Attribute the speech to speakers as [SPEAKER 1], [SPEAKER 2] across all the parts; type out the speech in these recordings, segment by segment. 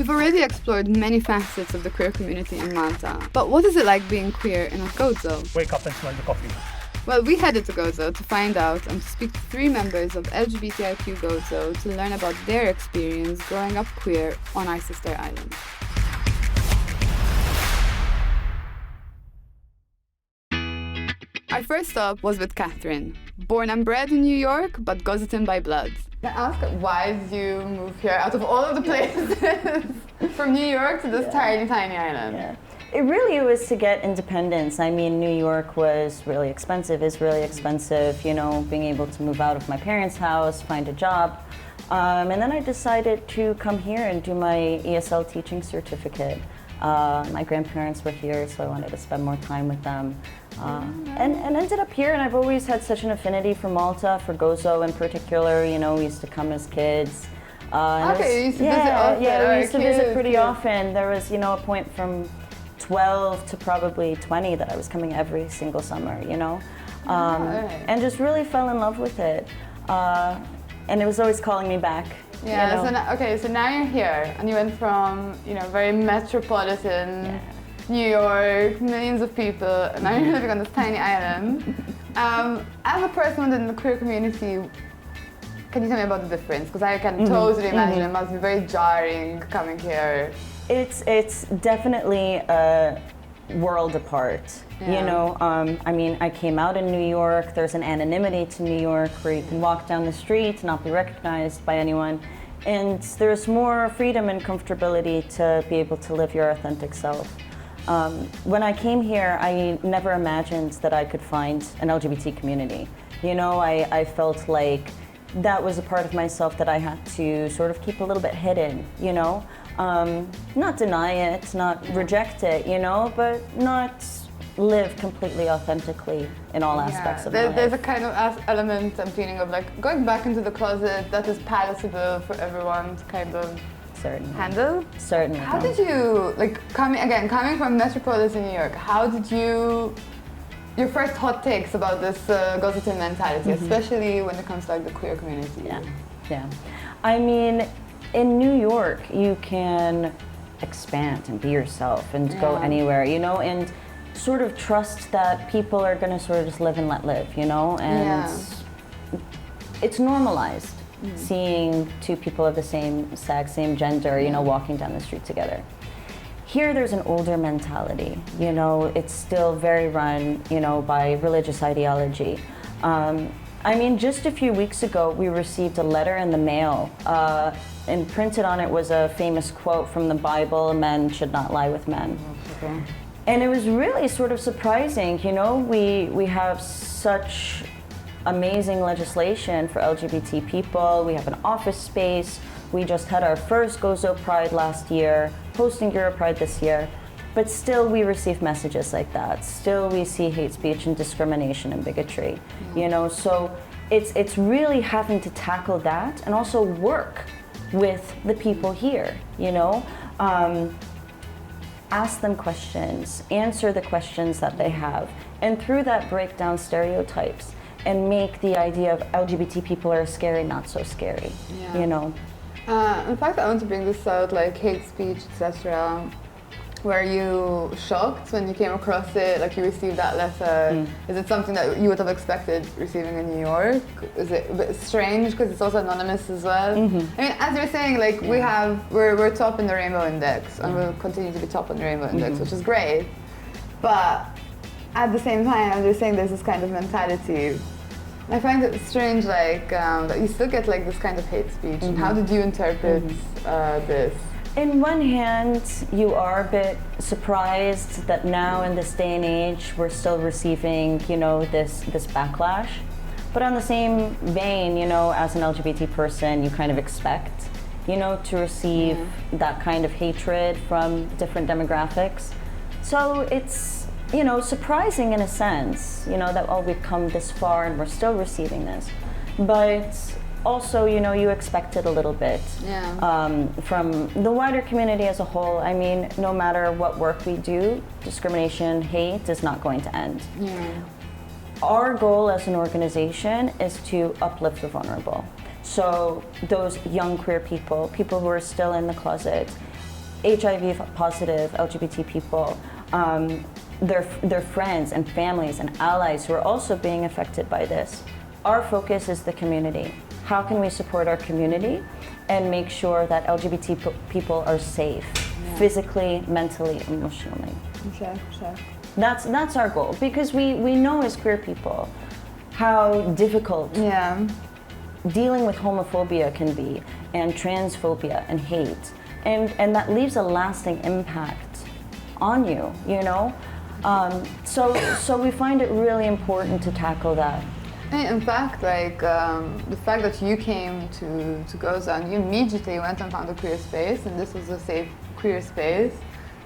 [SPEAKER 1] We've already explored many facets of the queer community in Malta, but what is it like being queer in a Gozo?
[SPEAKER 2] Wake up and smell the coffee.
[SPEAKER 1] Well, we headed to Gozo to find out and to speak to 3 members of LGBTIQ Gozo to learn about their experience growing up queer on our sister island. Our first stop was with Catherine, born and bred in New York, but Gozitan by blood. Can I ask, why did you move here out of all of the places? From New York to this tiny island?
[SPEAKER 3] Yeah. It really was to get independence. I mean, New York was really expensive, is really expensive, you know, being able to move out of my parents' house, find a job. And then I decided to come here and do my ESL teaching certificate. My grandparents were here, so I wanted to spend more time with them. And ended up here, and I've always had such an affinity for Malta, for Gozo in particular. You know, we used to come as kids.
[SPEAKER 1] Okay, you used to visit often.
[SPEAKER 3] Yeah, we used to visit pretty often. There was, you know, a point from 12 to probably 20 that I was coming every single summer, you know? And just really fell in love with it. And it was always calling me back.
[SPEAKER 1] Yeah,
[SPEAKER 3] you know?
[SPEAKER 1] so now you're here, and you went from, you know, very metropolitan New York, millions of people, and now you're living on this tiny island. As a person within the queer community, can you tell me about the difference? Because I can totally imagine it must be very jarring coming here.
[SPEAKER 3] It's definitely a world apart. You know, I mean, I came out in New York. There's an anonymity to New York where you can walk down the street, not be recognized by anyone. And there's more freedom and comfortability to be able to live your authentic self. When I came here, I never imagined that I could find an LGBT community. You know, I felt like that was a part of myself that I had to sort of keep a little bit hidden, you know? Not deny it, not reject it, you know, but not live completely authentically in all aspects of my life.
[SPEAKER 1] There's a kind of element and feeling of like going back into the closet that is palatable for everyone to kind of handle?
[SPEAKER 3] Certainly.
[SPEAKER 1] How did you, like, coming from metropolitan New York, how did you, your first hot takes about this Gozitan mentality, especially when it comes to like the queer community?
[SPEAKER 3] Yeah. I mean, in New York, you can expand and be yourself and go anywhere, you know, and sort of trust that people are going to sort of just live and let live, you know, and it's normalized seeing 2 people of the same sex, same gender, you know, walking down the street together. Here there's an older mentality, you know, it's still very run, you know, by religious ideology. I mean, just a few weeks ago, we received a letter in the mail, and printed on it was a famous quote from the Bible, "Men should not lie with men." And it was really sort of surprising, you know, we have such amazing legislation for LGBT people, we have an office space, we just had our first Gozo Pride last year, hosting Euro Pride this year, but still we receive messages like that. Still we see hate speech and discrimination and bigotry, you know, so it's really having to tackle that and also work with the people here, you know. Ask them questions, answer the questions that they have, and through that break down stereotypes and make the idea of LGBT people are scary, not so scary, you know.
[SPEAKER 1] In fact, I want to bring this out, like hate speech, etc. Were you shocked when you came across it, like you received that letter? Is it something that you would have expected receiving in New York? Is it a bit strange because it's also anonymous as well? I mean, as you're saying, like we're top in the Rainbow Index and we'll continue to be top on the Rainbow Index, which is great. But at the same time, as you're saying, there's this kind of mentality. I find it strange, like that you still get like this kind of hate speech. And how did you interpret this?
[SPEAKER 3] In one hand, you are a bit surprised that now in this day and age, we're still receiving, you know, this backlash. But on the same vein, you know, as an LGBT person, you kind of expect, you know, to receive that kind of hatred from different demographics. So it's, you know, surprising in a sense, you know, that, oh, we've come this far and we're still receiving this. But also, you know, you expect it a little bit from the wider community as a whole. I mean, no matter what work we do, discrimination, hate is not going to end. Our goal as an organization is to uplift the vulnerable. So those young queer people, people who are still in the closet, HIV positive LGBT people, their friends and families and allies who are also being affected by this. Our focus is the community. How can we support our community and make sure that LGBT people are safe, physically, mentally, emotionally?
[SPEAKER 1] Sure.
[SPEAKER 3] That's our goal, because we know as queer people how difficult dealing with homophobia can be, and transphobia and hate, and that leaves a lasting impact on you, you know? So we find it really important to tackle that.
[SPEAKER 1] In fact, like the fact that you came to Gozo and you immediately went and found a queer space, and this was a safe queer space.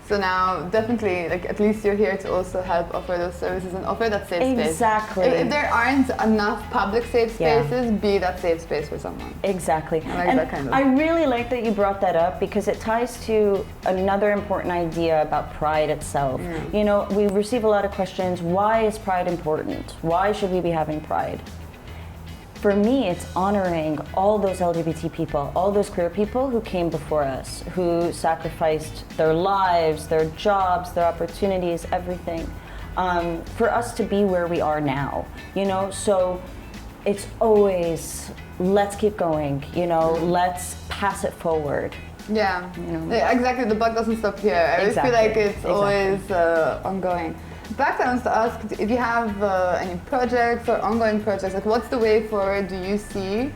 [SPEAKER 1] So now, definitely, like at least you're here to also help offer those services and offer that safe space.
[SPEAKER 3] Exactly.
[SPEAKER 1] If there aren't enough public safe spaces, be that safe space for someone.
[SPEAKER 3] Exactly.
[SPEAKER 1] I like
[SPEAKER 3] and
[SPEAKER 1] that kind of.
[SPEAKER 3] I really like that you brought that up, because it ties to another important idea about Pride itself. You know, we receive a lot of questions, why is Pride important? Why should we be having Pride? For me, it's honoring all those LGBT people, all those queer people who came before us, who sacrificed their lives, their jobs, their opportunities, everything, for us to be where we are now, you know? So it's always, let's keep going, you know, let's pass it forward.
[SPEAKER 1] Yeah,
[SPEAKER 3] you know?
[SPEAKER 1] Yeah, exactly, the buck doesn't stop here. I always feel like it's always ongoing. Back, I want to ask if you have any projects or ongoing projects, like what's the way forward do you see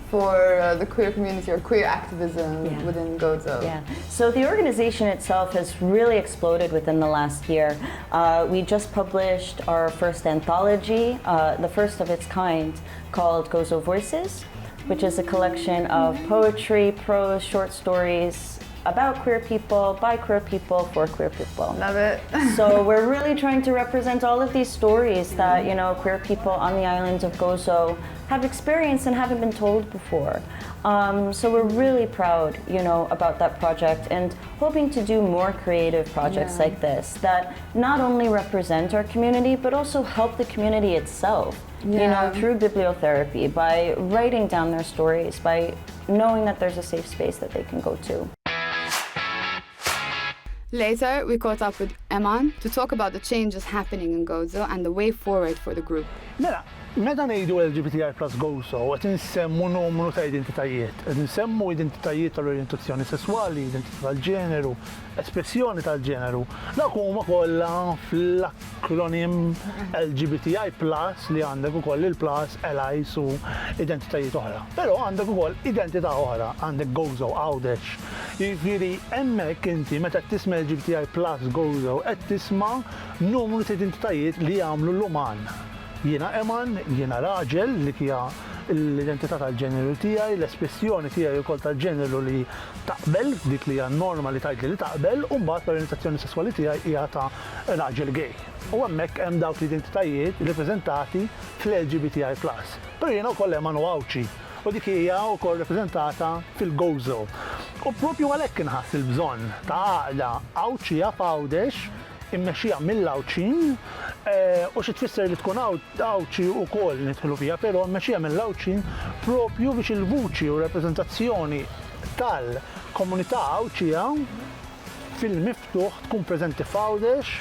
[SPEAKER 1] for the queer community or queer activism within Gozo?
[SPEAKER 3] Yeah, so the organization itself has really exploded within the last year. We just published our first anthology, the first of its kind, called Gozo Voices, which is a collection of poetry, prose, short stories, about queer people, by queer people, for queer people.
[SPEAKER 1] Love it.
[SPEAKER 3] So we're really trying to represent all of these stories that, you know, queer people on the island of Gozo have experienced and haven't been told before. So we're really proud, you know, about that project, and hoping to do more creative projects like this that not only represent our community, but also help the community itself, you know, through bibliotherapy, by writing down their stories, by knowing that there's a safe space that they can go to.
[SPEAKER 1] Later, we caught up with Eman to talk about the changes happening in Gozo and the way forward for the group.
[SPEAKER 2] Mela, meta ngħidu LGBTI plus Gozo, qed insemmu numru ta' identitajiet. Qed insemmu identitajiet tal-orjentazzjoni sessuali, identità tal-ġeneru, espressjoni tal-ġeneru. Dak huma kollha fl-akronim LGBTI plus li għandek ukoll il-plus, allies u identitajiet oħra. Però għandek ukoll identità oħra, għandek Gozo, Għawdex. Jiġifieri hemmhekk inti meta tisma' LGBTI plus Gozo qed tisma' numru ta' identitajiet li jagħmlu l-uman. Jiena Eman, jiena raġel li hija l-identità tal-ġeneru tiegħi, l-espressjoni tiegħi wkoll tal-ġeneru li taqbel, dik li hija norma li tgħidli li taqbel, u mbagħad l-orjentazzjoni sesswali tiegħi hija ta' raġel gay. U hemmhekk hemm dawk l-identitajiet rappreżentati fl-LGBTI plus. Però jiena wkoll Eman u Għawċi, u dik hija wkoll rappreżentata fil-Gozo. U proprju għalhekk inħass il-bżonn ta' għaqda Għawċija f'Għawdex immexxija mill-Għawċin, u xi tfisser li tkun Għawċi wkoll nidħlu fiha, però mmexxija mill-Għawċin proprju biex il-vuċi u rappreżentazzjoni tal-komunità Għawċija fil-miftuħ tkun preżenti f'Għawdex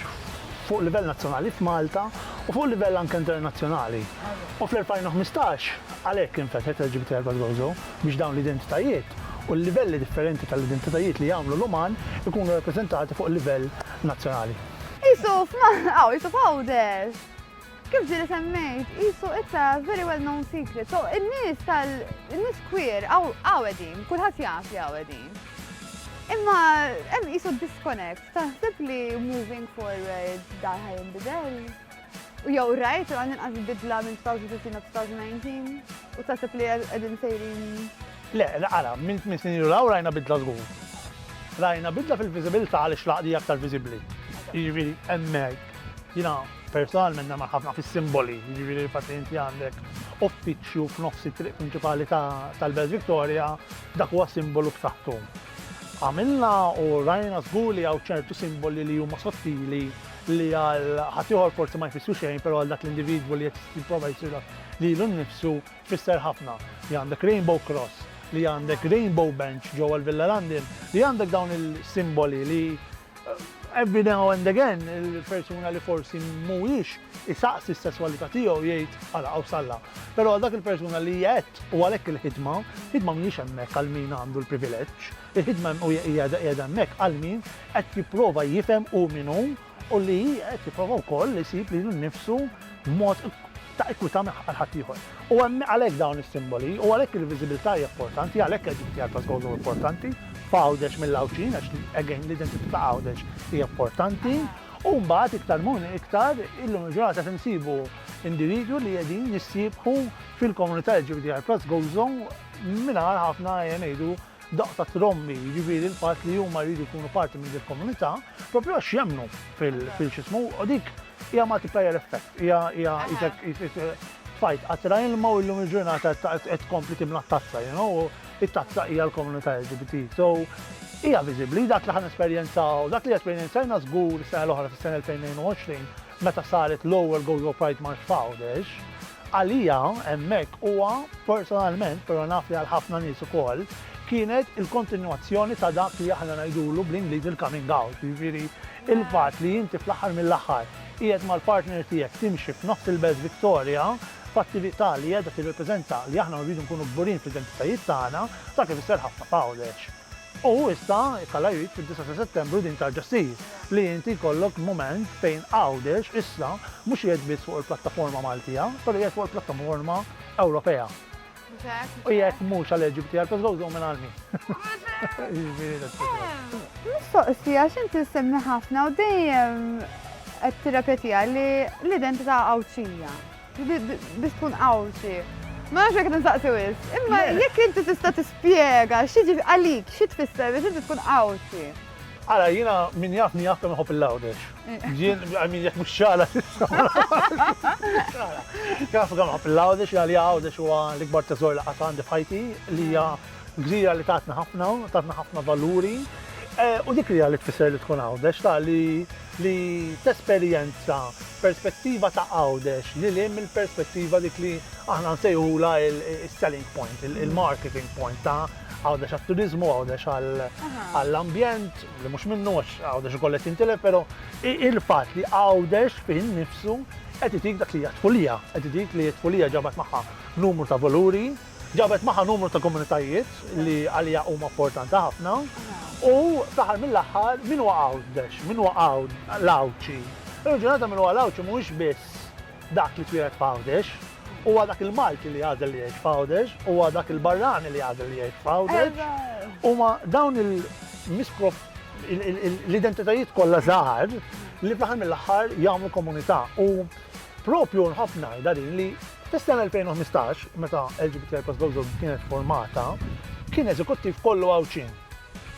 [SPEAKER 2] fuq livell nazzjonali f'Malta u fuq livell anke internazzjonali. U fl-2015 għalhekk infetħet LGBTI plus Gozo biex dawn l-identitajiet u l-livelli differenti tal-identitajiet li jagħmlu l-uman ikunu rappreżentati fuq livell nazzjonali.
[SPEAKER 1] Yusuf, Yusuf Għawdex. Kif ġiri semmejt? Yusuf, it's a very well-known secret. So, il-nis queer, għawedin, kulħadd jaf li għawedin. Imma, hemm Yusuf disconnect. Taħseb li moving forward dan ħajinbidel? U jew rajt, għandin għaz bidla minn 2015 2019? U taħseb li għedin sejrin?
[SPEAKER 2] Le, għala, minn siniru law rajna bidla żgur. Rajna bidla fil-viżibilità għaliex laqdi aktar viżibbli. Jiġifieri hemmhekk, jiena personalment nagħmel ħafna fis-simboli, jiġifieri pazjenti għandek uffiċċju f'nofs it-triq prinċipali tal-Belt Victoria, dak huwa simbolu b'saħħtu. Għamilna u rajna żgur li hawn ċertu simboli li huma sottili li għal ħadd ieħor forsi ma jfissru xejn, però għal dak l-individwu li qed jipprova jsir lilu nnifsu tfisser ħafna. Li għandek Rainbow Cross, li għandek rainbow bench ġewwa l-Villa London, li għandek dawn il-simboli li every now and again il-persuna li forsi mhuwiex isaqsi s-sesswalità tiegħu jgħid ala aw salla. Però dak il-persuna li qed u għalhekk il-ħidma mhijiex hemmhekk għal min għandu l-privileġġ. Il-ħidma hija hemmhekk għal min qed jipprova jifhem hu min hu u li qed jipprova wkoll isib lilu nnifsu b'mod ta' ekwità għal ħadd ieħor. U għalhekk dawn is-simboli u għalhekk il-viżibilità hija importanti, għalhekk il-LGBT Gozo importanti. F'Għawdex mill-Awċin, għax again l-identità ta' Għawdex hija importanti, u mbagħad iktar illum il-ġurnata tinsibu individwu li qegħdin jissieħbu fil-komunità LGBT Gozo mingħajr ħafna ngħidu daqta trombi, jiġifieri l-fatt li huma jridu jkunu parti minn il-komunità, propju għax jemmnu fil-xismu, u dik hija multiplier effect, hija tfajt qatra ilma u llum il-ġurnata qed tkompli timla t-tazza, it-tazza hija l-komunità LGBT. So, hija viżibbli dak li ħan esperjenzaw, dak li esperjenzajna żgur is-sena l-oħra fis-sena 2022 meta saret l-ewwel Gozo Pride March f'Għawdex, għalija hemmhekk huwa personalment, però naf li għal ħafna nies ukoll, kienet il-kontinwazzjoni ta' dak li aħna ngħidulu bl-Ingliż il-coming out. Jiġifieri il-fatt li inti fl-aħħar mill-aħħar qiegħed mal-partner tiegħek timxi f'nofs il-Belt Victoria f'attività li qiegħda tirrepreżenta li aħna rridu nkunu kburin fl-identitajiet tagħna, dak ifisser ħafna f'Għawdex. U issa ikollha jrid fid-9 ta' Settembru din tarġa' ssir li inti jkollok mument fejn Għawdex issa mhux qiegħed biss fuq il-plattaforma Maltija, però qiegħed fuq il-plattaforma Ewropea. U jekk mhux għall-LGBT Gozo minn għalmi.
[SPEAKER 1] Mistoqsija x'inti semmi ħafna u dejjem qed tirrepetiha li l-identità Awċija. Biex tkun Awċi. Ma nafx jekk ninsaqsi wis, imma jekk inti tista' tispjega x'jiġi għalik xi tfisser biex inti tkun Awċi.
[SPEAKER 2] Ara, jiena min jafni jaf kemm iħobb il-Għawdex. Jien min jekk mhux xala Kif kemm iħobb il-Għawdex, għalli Għawdex huwa l-ikbar teżor li qatt għandi f'ħajti li hija gżira li tatna ħafna valuri. U dik li tfisser li tkun Għawdex ta' li tesperjenza perspettiva ta' Għawdex li hemm il-perspettiva dik li aħna nsejħula il-selling point, il-marketing point ta' Għawdex għat-turizmu, Għawdex għall-ambjent, li mhux minnu Għawdex ukoll qed jintilef, però il-fatt li Għawdex fih innifsu qed itik dak li hija tfulija, qed itik li tfulija ġabet magħha numru ta' valuri, ġabet magħha numru ta' komunitajiet li għalija huma importanti ħafna. U fl-aħħar mill-aħħar min huwa Għawdex, min huwa l-Awċi. Il-ġurnata min huwa l-Awċi mhuwiex biss dak li twieled f'Għawdex, huwa dak il-Malti li għadel li jgħix f'Għawdex, huwa dak il-Barrani li għadel li jgħix f'Għawdex. Huma dawn l-identitajiet kollha żgħar li fl-aħħar mill-aħħar jagħmlu komunità. U propju ħafna darin li fis-sena 2015 meta LGBT Gozo kienet formata, kien eżekuttiv kollu Għawċin.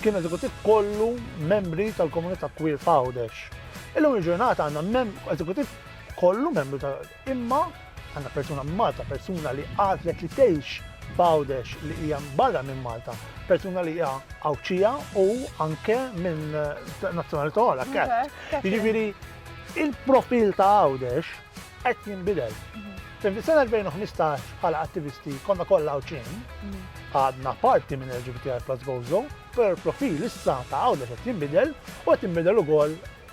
[SPEAKER 2] Kien eżekuttiv kollu membri tal-komunità queer f'Għawdex. Illum il-ġurnata għandna eżekuttiv kollu membri imma għandna persuna minn Malta, persuna li għadlet li tgħix f'Għawdex li hija barra minn Malta, persuna li hija Awċija u anke minn nazzjonalità oħra kett. Jiġifieri il-profil ta' Għawdex qed jinbidel. Fis-sena 2015 bħala attivisti konna kollha Awċin, għadna parti minn LGBT Gozo, per profil issa ta' Għawdex qed jinbidel u qed jinbidel ukoll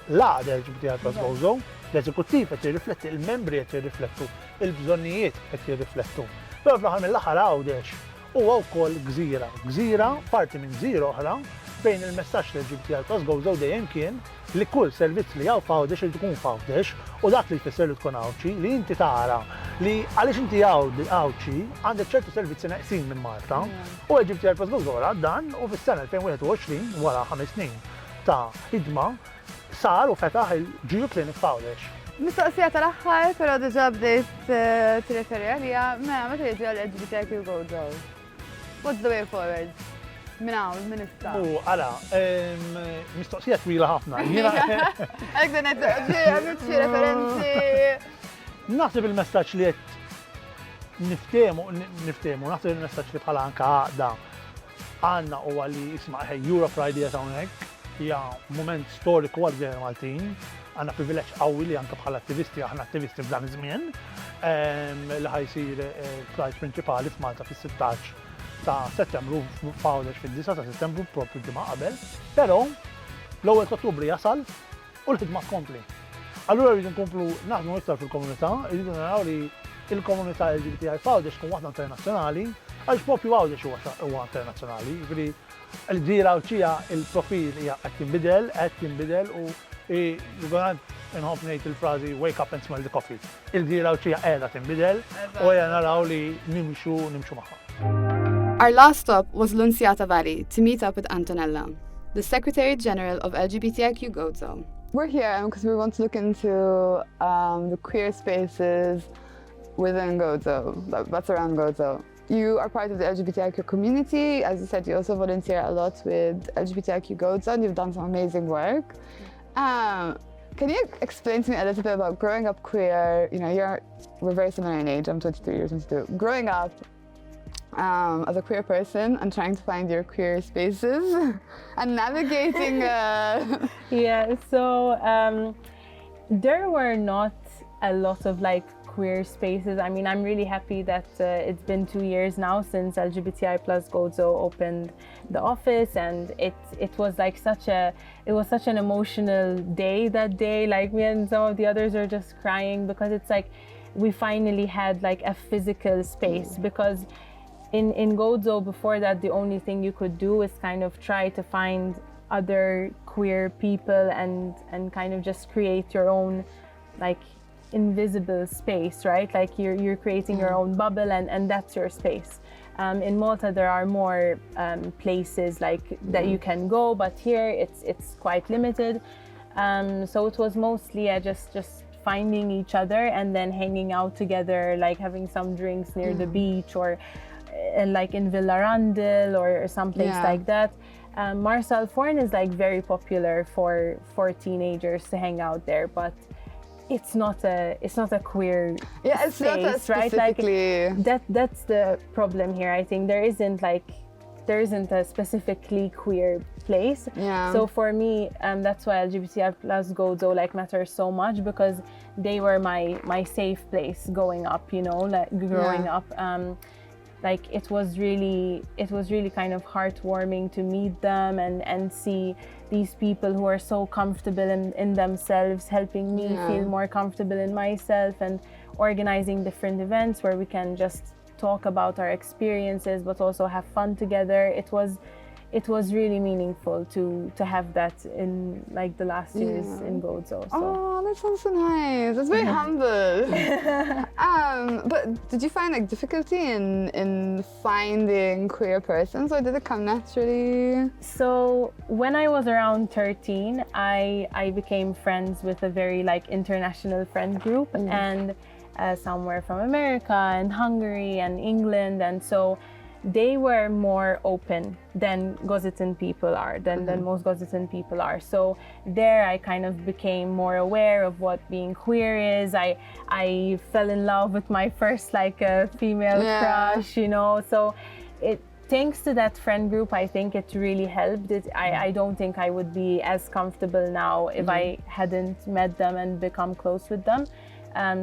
[SPEAKER 2] l-għada LGBT Gozo, l-eżekuttiv qed jirrifletti, il-membri qed jirriflettu, il-bżonnijiet qed jirriflettu. Però fl-aħħar mill-aħħar Għawdex huwa wkoll gżira, parti minn gżira oħra, fejn il-messaġġ l-LGBT Gozo dejjem kien li kull servizz li hawn f'Għawdex irid ikun f'Għawdex u dak li jfisser li tkun Awċi li inti tara li għaliex inti Awċi għandek ċertu servizzi neqsin minn Malta u LGBT Gozo wara dan u fis-sena 2021 wara 5 snin ta' ħidma sar u fetaħ il-Geo Clinic f'Għawdex.
[SPEAKER 1] Mistoqsija tal-aħħar, però diġà bdejt tirreferi għalija, meta jiġi għall-LGBT Gozo. What's the way forward? Min hawn, min issa?
[SPEAKER 2] Ara, mistoqsija twila ħafna.
[SPEAKER 1] Għalek dan għed xi referenzi.
[SPEAKER 2] Naħseb il-messaġġ li qed niftehmu, naħseb il-messaġġ li bħala anke għaqda għandna huwa li isma' Europe Pride hija hawnhekk, hija mument storiku għal-Gżejjer Maltin, għandna privileġġ qawwi li anke bħala attivisti, aħna attivisti f'dan iż-żmien, li ħajsir Pride prinċipali f'Malta fis-16 ta' Settembru f'Għawdex fid-9 ta' Settembru propri ġimgħa qabel, però l-ewwel ta' Ottubru jasal u l-ħidma tkompli. Allura rridu nkomplu naħdmu iktar fil-komunità, rridu naraw li il-komunità LGBTI f'Għawdex tkun waħda internazzjonali, għaliex propju Għawdex huwa internazzjonali, jiġifieri l-ġdira Awċija il-profil hija qed jinbidel u inħobb ngħid il-frażi wake up and smell the coffee. Il-ġdira Awċija qiegħda tinbidel u ejja naraw li nimxu magħha.
[SPEAKER 4] Our last stop was L'Unziata Valley to meet up with Antonella, the Secretary General of LGBTIQ Gozo.
[SPEAKER 1] We're here because we want to look into the queer spaces within Gozo, that's around Gozo. You are part of the LGBTIQ community. As you said, you also volunteer a lot with LGBTIQ Gozo and you've done some amazing work. Can you explain to me a little bit about growing up queer? You know, we're very similar in age, I'm 23, you're 22. Growing up as a queer person and trying to find your queer spaces and navigating...
[SPEAKER 5] Yeah, so there were not a lot of like queer spaces. I mean, I'm really happy that it's been 2 years now since LGBTI plus Gozo opened the office, and it was like such an emotional day that day. Like me and some of the others are just crying because it's like we finally had like a physical space, because in Gozo before that the only thing you could do is kind of try to find other queer people and kind of just create your own like invisible space, right? Like you're creating your own bubble and that's your space. In Malta there are more places like that you can go, but here it's quite limited. So it was mostly just finding each other and then hanging out together, like having some drinks near the beach or like in Villa Randall or someplace like that. Marshall Forn is like very popular for teenagers to hang out there, but it's not a queer
[SPEAKER 1] it's
[SPEAKER 5] space,
[SPEAKER 1] not a specifically...
[SPEAKER 5] right? Like that's the problem here. I think there isn't a specifically queer place.
[SPEAKER 1] Yeah.
[SPEAKER 5] So for me, that's why LGBTI plus Gozo like matters so much, because they were my safe place growing up. You know, like growing up. Like it was really kind of heartwarming to meet them and see these people who are so comfortable in themselves, helping me feel more comfortable in myself, and organizing different events where we can just talk about our experiences but also have fun together. It was really meaningful to have that in like the last years in Gozo. So.
[SPEAKER 1] Oh, that sounds so nice. That's very humble. But did you find like difficulty in finding queer persons, or did it come naturally?
[SPEAKER 5] So when I was around 13, I became friends with a very like international friend group, and somewhere from America and Hungary and England, and so they were more open than Gozitan people are, than most Gozitan people are. So there I kind of became more aware of what being queer is. I fell in love with my first like female crush, you know. So thanks to that friend group, I think it really helped. I don't think I would be as comfortable now if I hadn't met them and become close with them.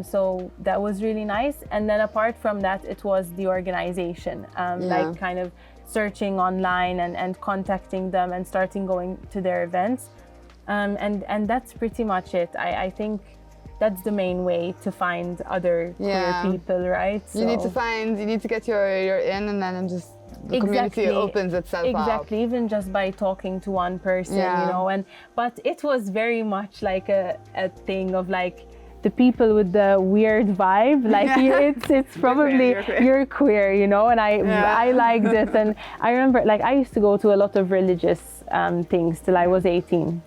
[SPEAKER 5] So that was really nice. And then apart from that, it was the organization, like kind of searching online and contacting them and starting going to their events. And that's pretty much it. I think that's the main way to find other queer people, right? So
[SPEAKER 1] You need to get your in, and then just the community opens itself up.
[SPEAKER 5] Exactly, even just by talking to one person, you know. But it was very much like a thing of like, the people with the weird vibe, like it's probably you're queer, you know, and I liked it. And I remember like I used to go to a lot of religious things till I was 18.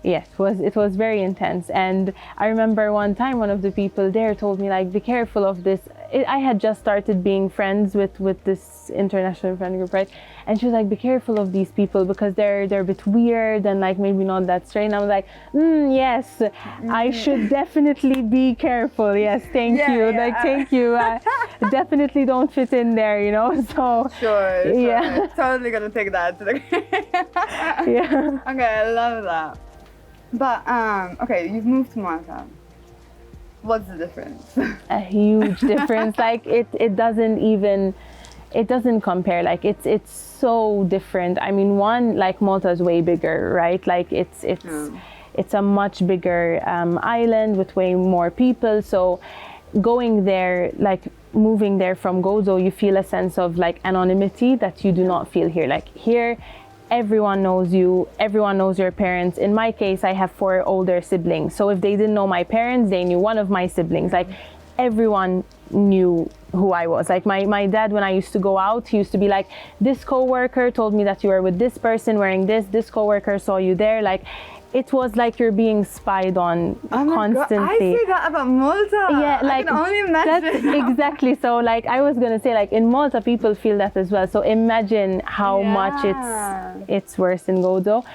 [SPEAKER 5] It was very intense. And I remember one time one of the people there told me like, be careful of this. I had just started being friends with this international friend group, right? And she was like, be careful of these people because they're a bit weird and like maybe not that straight. And I was like, yes, I should definitely be careful. Yes, thank you. Like, thank you. I definitely don't fit in there, you know. So
[SPEAKER 1] sure. Totally gonna take that to the Okay, I love that. But okay, you've moved to Malta. What's the difference?
[SPEAKER 5] A huge difference. Like it doesn't even it doesn't compare. Like it's so different. I mean, one, like Malta is way bigger, right? Like it's a much bigger island with way more people. So going there, like moving there from Gozo, you feel a sense of like anonymity that you do not feel here. Like here, everyone knows you, everyone knows your parents. In my case, I have 4 older siblings. So if they didn't know my parents, they knew one of my siblings. Like everyone knew who I was. Like my dad, when I used to go out, he used to be like, this coworker told me that you were with this person wearing this coworker saw you there. Like it was like you're being spied on constantly.
[SPEAKER 1] God, I see that about Malta.
[SPEAKER 5] Yeah, like
[SPEAKER 1] I can only imagine.
[SPEAKER 5] that's exactly. So like I was gonna say, like in Malta people feel that as well. So imagine how much it's worse in Gozo.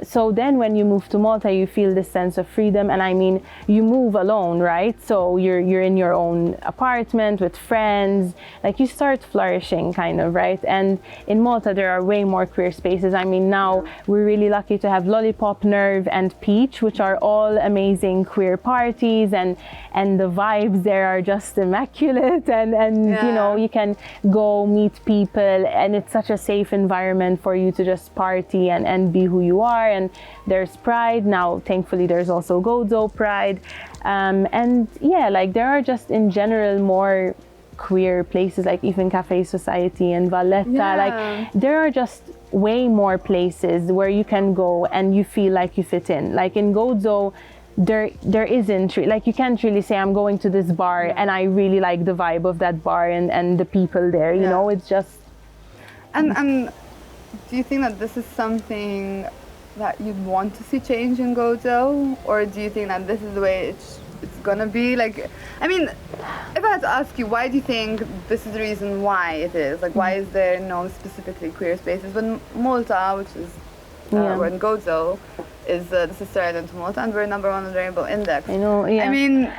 [SPEAKER 5] So then when you move to Malta, you feel this sense of freedom, and I mean, you move alone, right? So you're in your own apartment with friends, like you start flourishing kind of, right? And in Malta, there are way more queer spaces. I mean, now we're really lucky to have Lollipop, Nerve, and Peach, which are all amazing queer parties, and the vibes there are just immaculate, and you know, you can go meet people, and it's such a safe environment for you to just party and be who you are. And there's Pride now, thankfully there's also Gozo Pride, and yeah, like there are just in general more queer places, like even Cafe Society and Valletta. Like there are just way more places where you can go and you feel like you fit in. Like in Gozo, there isn't like, you can't really say I'm going to this bar and I really like the vibe of that bar and the people there, you know. It's just
[SPEAKER 1] and do you think that this is something that you'd want to see change in Gozo, or do you think that this is the way it's gonna be? Like, I mean, if I had to ask you, why do you think this is the reason why it is? Like, why is there no specifically queer spaces when Malta, which is we're in Gozo, is the sister island to Malta, and we're #1 on the Rainbow Index.
[SPEAKER 5] I know,
[SPEAKER 1] I mean,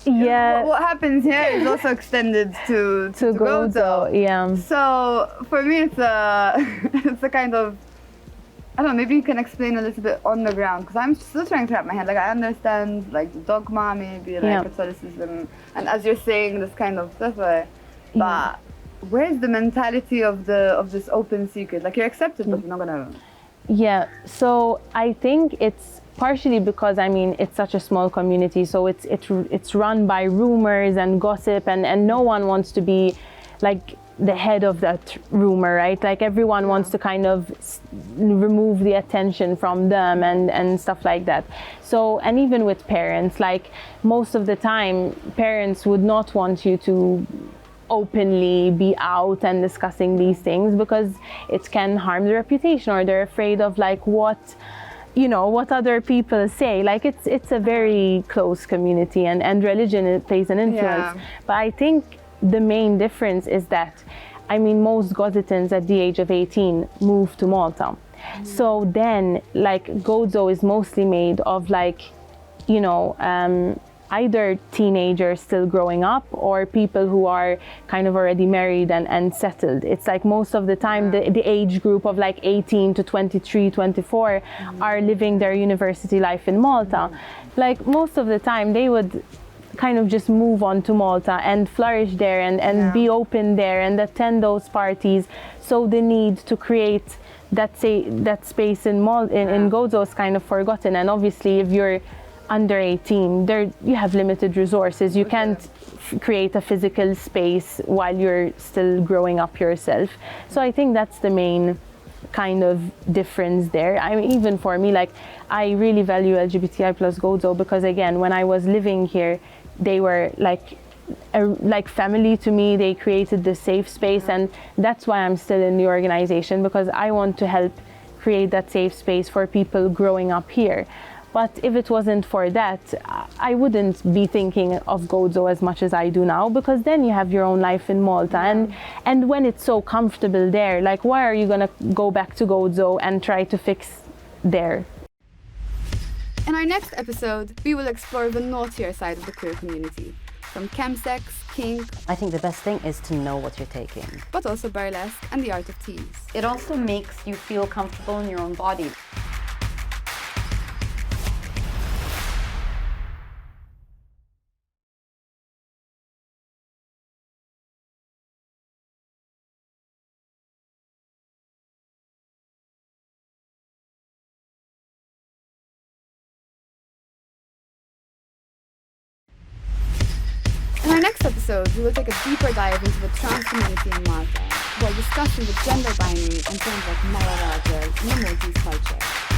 [SPEAKER 1] what happens here is also extended to Gozo.
[SPEAKER 5] Yeah.
[SPEAKER 1] So for me, it's a kind of, I don't know, maybe you can explain a little bit on the ground, because I'm still trying to wrap my head. Like I understand like the dogma, maybe like Catholicism, and as you're saying, this kind of stuff, but where's the mentality of this open secret? Like you're accepted, but you're not gonna.
[SPEAKER 5] Yeah, so I think it's partially because, I mean, it's such a small community, so it's run by rumors and gossip, and no one wants to be like the head of that rumor, right? Like everyone wants to kind of remove the attention from them and stuff like that. So, and even with parents, like most of the time, parents would not want you to openly be out and discussing these things because it can harm the reputation, or they're afraid of like what other people say. Like it's a very close community, and religion plays an influence. But I think the main difference is that, I mean, most Gozitans at the age of 18 move to Malta. So then like Gozo is mostly made of like, either teenagers still growing up or people who are kind of already married and settled. It's like most of the time the age group of like 18 to 23, 24 are living their university life in Malta. Like most of the time they would kind of just move on to Malta and flourish there and be open there and attend those parties. So the need to create that space in Gozo is kind of forgotten. And obviously if you're under 18, you have limited resources. You can't create a physical space while you're still growing up yourself. So I think that's the main kind of difference there. I mean, even for me, like I really value LGBTI plus Gozo because, again, when I was living here, they were like family to me. They created this safe space, and that's why I'm still in the organization, because I want to help create that safe space for people growing up here. But if it wasn't for that, I wouldn't be thinking of Gozo as much as I do now, because then you have your own life in Malta. And when it's so comfortable there, like why are you gonna go back to Gozo and try to fix there?
[SPEAKER 4] In our next episode, we will explore the naughtier side of the queer community, from chemsex, kink.
[SPEAKER 6] I think the best thing is to know what you're taking.
[SPEAKER 4] But also burlesque and the art of tease.
[SPEAKER 7] It also makes you feel comfortable in your own body.
[SPEAKER 4] next episode, we will take a deeper dive into the trans community in Malta while discussing the gender binary and terms like Mala Rajal in the Maltese culture.